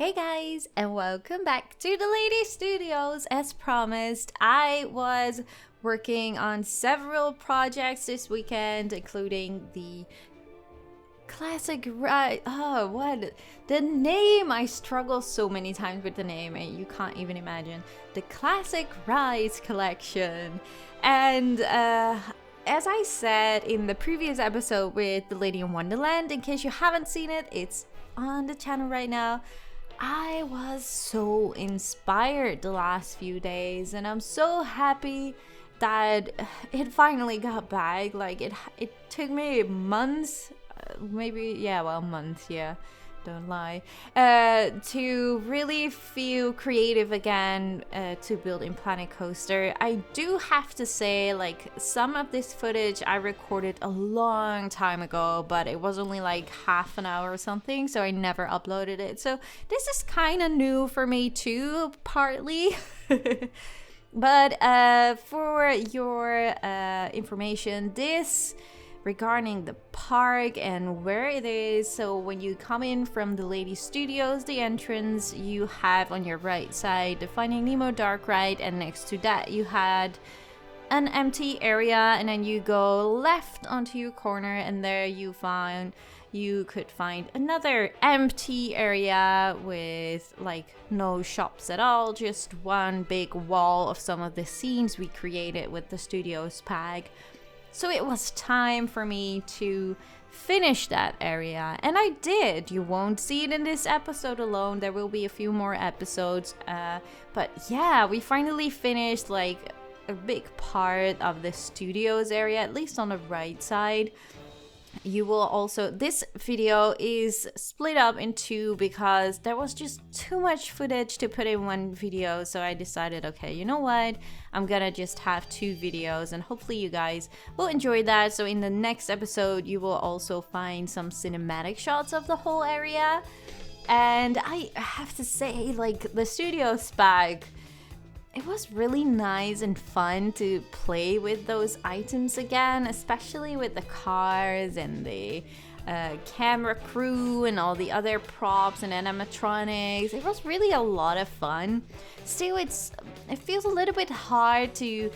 Hey guys, and welcome back to DeLady's Studios. As promised, I was working on several projects this weekend, including the classic ride. Oh, what? The name! I struggle so many times with the name, and you can't even imagine. The Classic Rides collection. And, as I said in the previous episode with The Lady in Wonderland, in case you haven't seen it, it's on the channel right now. I was so inspired the last few days, and I'm so happy that it finally got back. Like it took me months, months, yeah, don't lie, to really feel creative again, to build in Planet Coaster. I do have to say, like, some of this footage I recorded a long time ago, but it was only like half an hour or something, so I never uploaded it. So this is kind of new for me too, partly. But for your information, this regarding the park and where it is. So when you come in from the Lady Studios, the entrance, you have on your right side the Finding Nemo dark ride, and next to that you had an empty area, and then you go left onto your corner, and there you could find another empty area with like no shops at all, just one big wall of some of the scenes we created with the Studios pack. So it was time for me to finish that area, and I did. You won't see it in this episode alone. There will be a few more episodes, but yeah, we finally finished like a big part of the Studios area, at least on the right side. You will also, this video is split up in two because there was just too much footage to put in one video, so I decided, okay, you know what, I'm gonna just have two videos, and hopefully you guys will enjoy that. So in the next episode you will also find some cinematic shots of the whole area. And I have to say, like, the Studios bag, it was really nice and fun to play with those items again, especially with the cars and the camera crew and all the other props and animatronics. It was really a lot of fun. Still, it feels a little bit hard to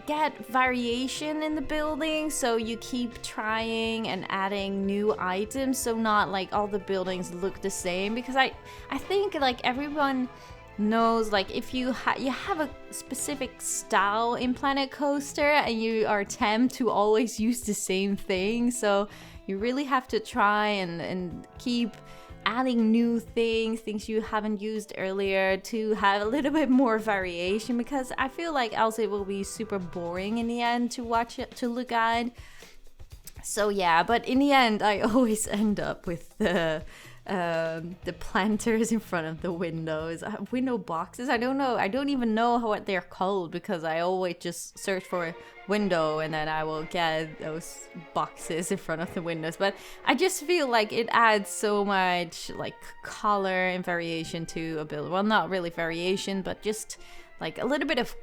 get variation in the building, so you keep trying and adding new items, so not like all the buildings look the same, because I think like everyone knows, like, if you have a specific style in Planet Coaster and you are tempted to always use the same thing, so you really have to try and keep adding new things you haven't used earlier, to have a little bit more variation, because I feel like else it will be super boring in the end to watch it, to look at. So yeah, but in the end I always end up with the planters in front of the windows, window boxes. I don't even know what they're called, because I always just search for window and then I will get those boxes in front of the windows. But I just feel like it adds so much like color and variation to a build. Well, not really variation, but just like a little bit of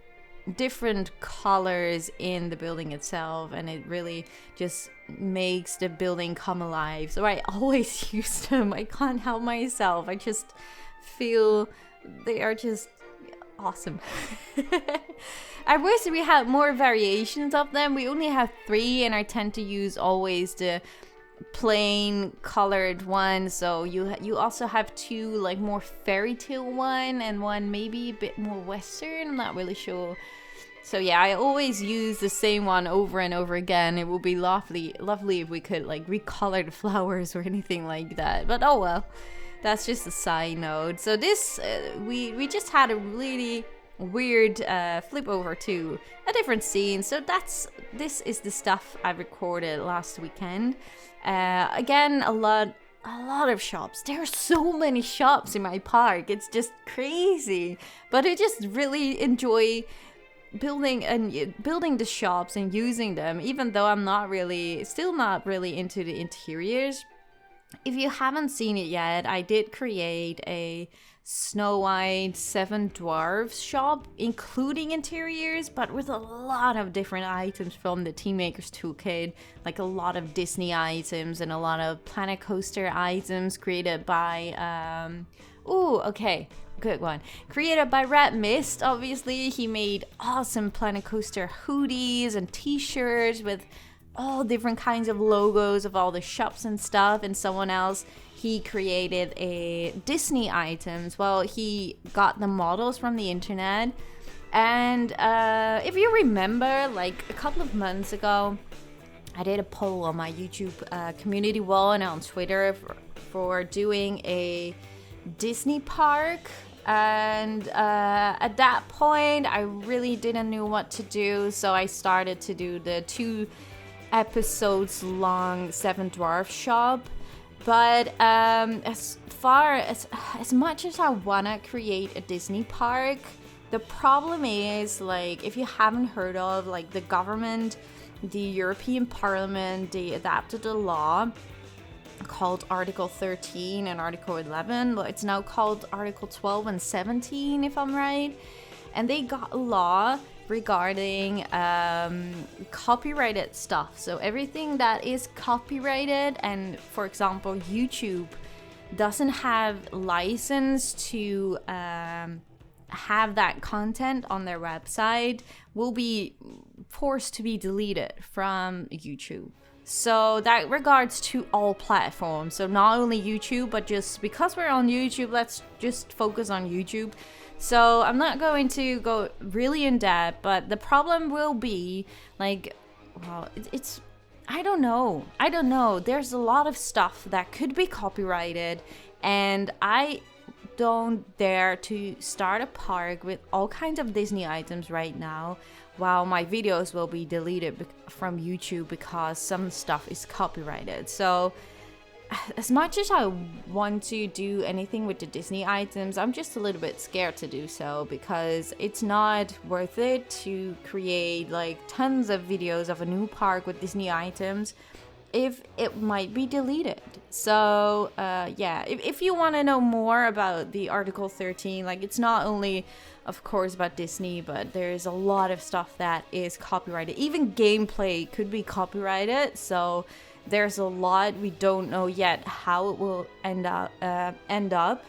different colors in the building itself, and it really just makes the building come alive. So I always use them. I can't help myself. I just feel they are just awesome. I wish we had more variations of them. We only have 3, and I tend to use always the plain colored one. So you also have 2 like more fairy tale one, and one maybe a bit more western. I'm not really sure. So yeah, I always use the same one over and over again. It would be lovely if we could like recolor the flowers or anything like that. But oh well, that's just a side note. So this we just had a really weird flip over to a different scene. So this is the stuff I recorded last weekend. Again, a lot of shops. There are so many shops in my park. It's just crazy. But I just really enjoy building the shops and using them, even though I'm still not really into the interiors. if you haven't seen it yet, I did create a Snow White Seven Dwarfs shop, including interiors, but with a lot of different items from the Team Makers Toolkit, like a lot of Disney items and a lot of Planet Coaster items created by, good one. Created by Red Mist, obviously. He made awesome Planet Coaster hoodies and t-shirts with all different kinds of logos of all the shops and stuff. And someone else, he created a Disney items. Well, he got the models from the internet. And if you remember, like a couple of months ago, I did a poll on my YouTube community wall and on Twitter for doing a Disney park. And at that point, I really didn't know what to do. So I started to do the 2 episodes long Seven Dwarfs shop. But as much as I wanna create a Disney park, the problem is, like, if you haven't heard of, like, the government, the European Parliament, they adapted a law called Article 13 and Article 11, but it's now called Article 12 and 17, if I'm right. And they got a law regarding copyrighted stuff. So everything that is copyrighted, and for example, YouTube doesn't have license to have that content on their website, will be forced to be deleted from YouTube. So that regards to all platforms. So not only YouTube, but just because we're on YouTube, let's just focus on YouTube. So I'm not going to go really in depth, but the problem will be, like, well, it's I don't know. There's a lot of stuff that could be copyrighted, and I don't dare to start a park with all kinds of Disney items right now, while my videos will be deleted from YouTube because some stuff is copyrighted. So as much as I want to do anything with the Disney items, I'm just a little bit scared to do so, because it's not worth it to create like tons of videos of a new park with Disney items if it might be deleted. So yeah, if you want to know more about the Article 13, like, it's not only of course about Disney, but there's a lot of stuff that is copyrighted. Even gameplay could be copyrighted, so there's a lot we don't know yet how it will end up.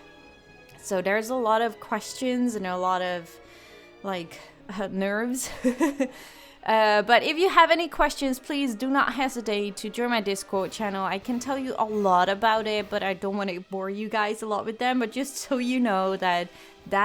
So there's a lot of questions and a lot of, like, nerves. But if you have any questions, please do not hesitate to join my Discord channel. I can tell you a lot about it, but I don't want to bore you guys a lot with them. But just so you know that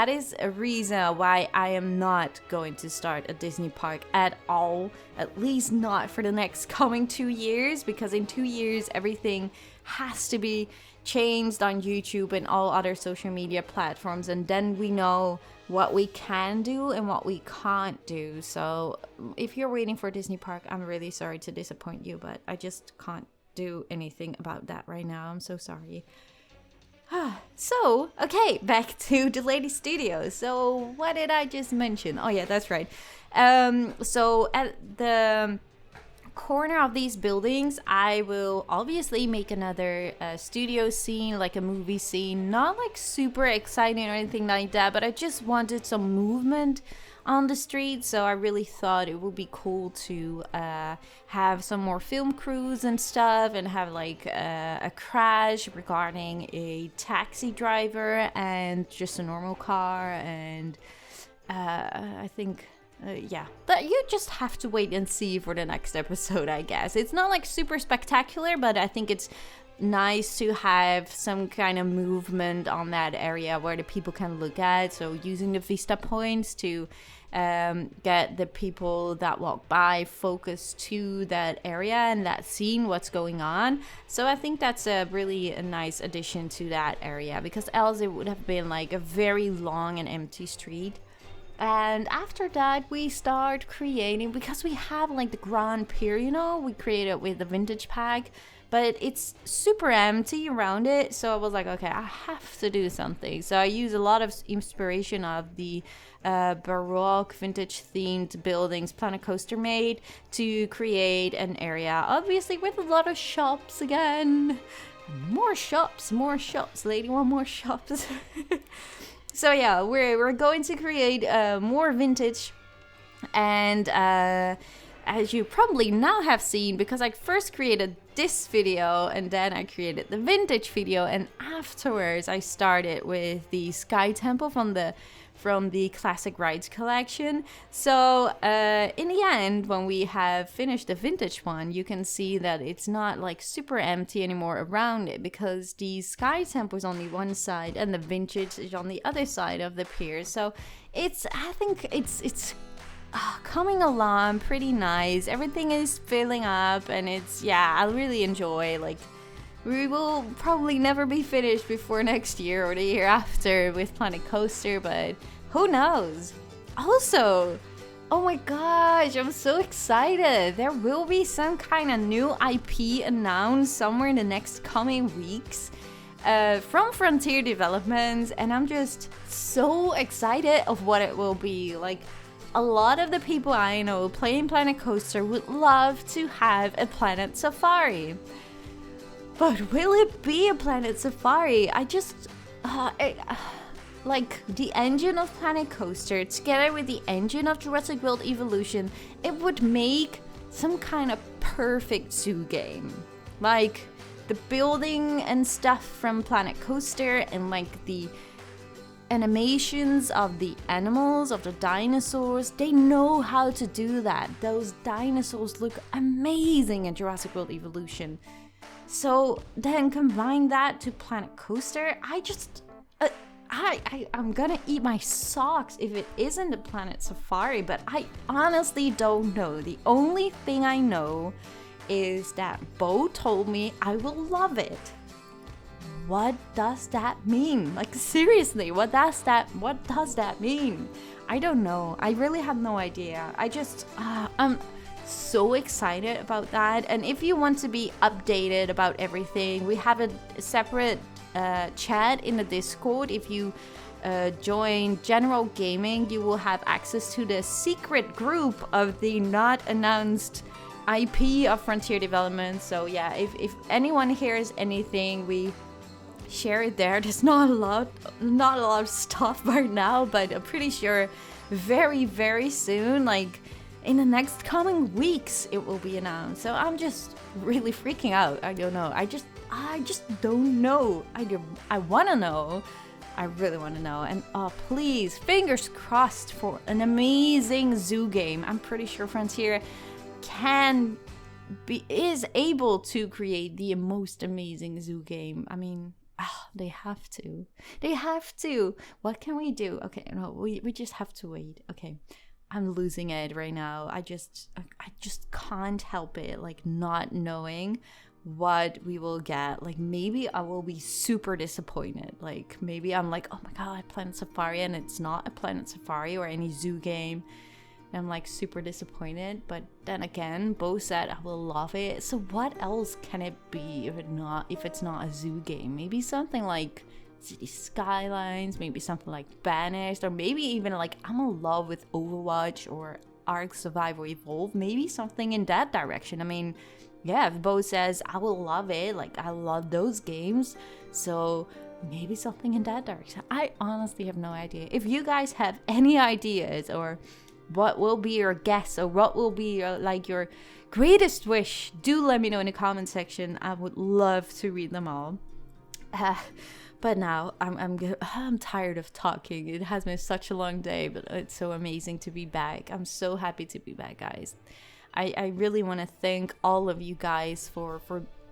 is a reason why I am not going to start a Disney park at all. At least not for the next coming 2 years, because in 2 years everything has to be changed on YouTube and all other social media platforms, and then we know what we can do and what we can't do. So if you're waiting for a Disney park, I'm really sorry to disappoint you, but I just can't do anything about that right now. I'm so sorry. So, okay, back to DeLady's Studios. So what did I just mention? Oh yeah, that's right. So at the corner of these buildings, I will obviously make another studio scene, like a movie scene. Not like super exciting or anything like that, but I just wanted some movement on the street, so I really thought it would be cool to have some more film crews and stuff, and have like a crash regarding a taxi driver and just a normal car, and I think yeah, but you just have to wait and see for the next episode, I guess. It's not like super spectacular, but I think it's nice to have some kind of movement on that area where the people can look at. So using the vista points to get the people that walk by focused to that area and that scene, what's going on. So I think that's a nice addition to that area, because else it would have been like a very long and empty street. And after that, we start creating, because we have like the Grand Pier, you know, we created with the vintage pack, but it's super empty around it. So I was like, okay, I have to do something. So I use a lot of inspiration of the Baroque vintage themed buildings Planet Coaster made to create an area, obviously with a lot of shops again. more shops, lady, want more shops. So yeah, we're going to create more vintage, and as you probably now have seen, because I first created this video and then I created the vintage video, and afterwards I started with the Sky Temple from the Classic Rides collection. So in the end, when we have finished the vintage one, you can see that it's not like super empty anymore around it, because the Sky Temple is on the one side and the vintage is on the other side of the pier. So I think it's coming along pretty nice. Everything is filling up, and I really enjoy. Like, we will probably never be finished before next year or the year after with Planet Coaster, but who knows? Also, oh my gosh, I'm so excited. There will be some kind of new IP announced somewhere in the next coming weeks from Frontier Developments, and I'm just so excited of what it will be. Like, a lot of the people I know playing Planet Coaster would love to have a Planet Safari. But will it be a Planet Safari? Like, the engine of Planet Coaster together with the engine of Jurassic World Evolution, it would make some kind of perfect zoo game. Like, the building and stuff from Planet Coaster, and like the animations of the animals, of the dinosaurs, they know how to do that. Those dinosaurs look amazing in Jurassic World Evolution. So then combine that to Planet Coaster, I'm gonna eat my socks if it isn't a Planet Safari, but I honestly don't know. The only thing I know is that Bo told me I will love it. What does that mean? Like, seriously, what does that mean? I don't know. I really have no idea. I'm so excited about that. And if you want to be updated about everything, we have a separate chat in the Discord. If you join General Gaming, you will have access to the secret group of the not announced IP of Frontier Development. So yeah, if anyone hears anything, we share it there. There's not a lot of stuff right now, but I'm pretty sure very, very soon, like in the next coming weeks, it will be announced. So I'm just really freaking out. I don't know. I just don't know. I want to know. I really want to know. And please, fingers crossed for an amazing zoo game. I'm pretty sure Frontier is able to create the most amazing zoo game. I mean, they have to. What can we do? Okay, no, we just have to wait. Okay, I'm losing it right now. I just can't help it, like, not knowing what we will get. Like, maybe I will be super disappointed. Like, maybe I'm like, oh my god, Planet Safari, and it's not a Planet Safari or any zoo game. I'm like super disappointed, but then again, Bo said I will love it. So what else can it be if it's not a zoo game? Maybe something like City Skylines, maybe something like Banished, or maybe even like I'm in love with Overwatch or Ark Survival Evolve. Maybe something in that direction. I mean, yeah, if Bo says I will love it, like I love those games, so maybe something in that direction. I honestly have no idea. If you guys have any ideas, or what will be your guess, or what will be your greatest wish, do let me know in the comment section. I would love to read them all. But now I'm tired of talking. It has been such a long day, but it's so amazing to be back. I'm so happy to be back, guys. I really want to thank all of you guys for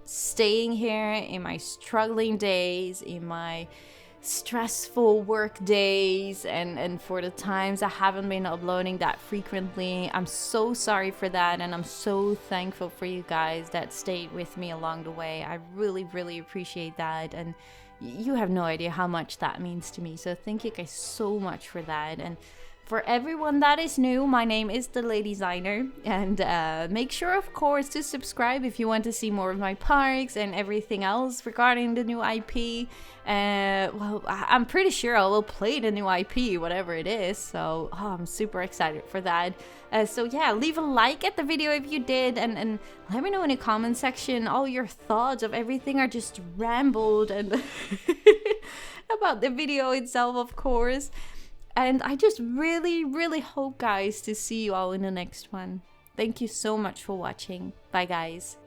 staying here in my struggling days, in my stressful work days, and for the times I haven't been uploading that frequently. I'm so sorry for that, and I'm so thankful for you guys that stayed with me along the way. I really, really appreciate that, and you have no idea how much that means to me. So thank you guys so much for that. And For everyone that is new, my name is DeLady'Signer, and make sure, of course, to subscribe if you want to see more of my parks and everything else regarding the new IP. Well, I'm pretty sure I will play the new IP, whatever it is, so I'm super excited for that. So yeah, leave a like at the video if you did, and let me know in the comment section all your thoughts of everything I just rambled and about the video itself, of course. And I just really hope, guys, to see you all in the next one. Thank you so much for watching. Bye, guys.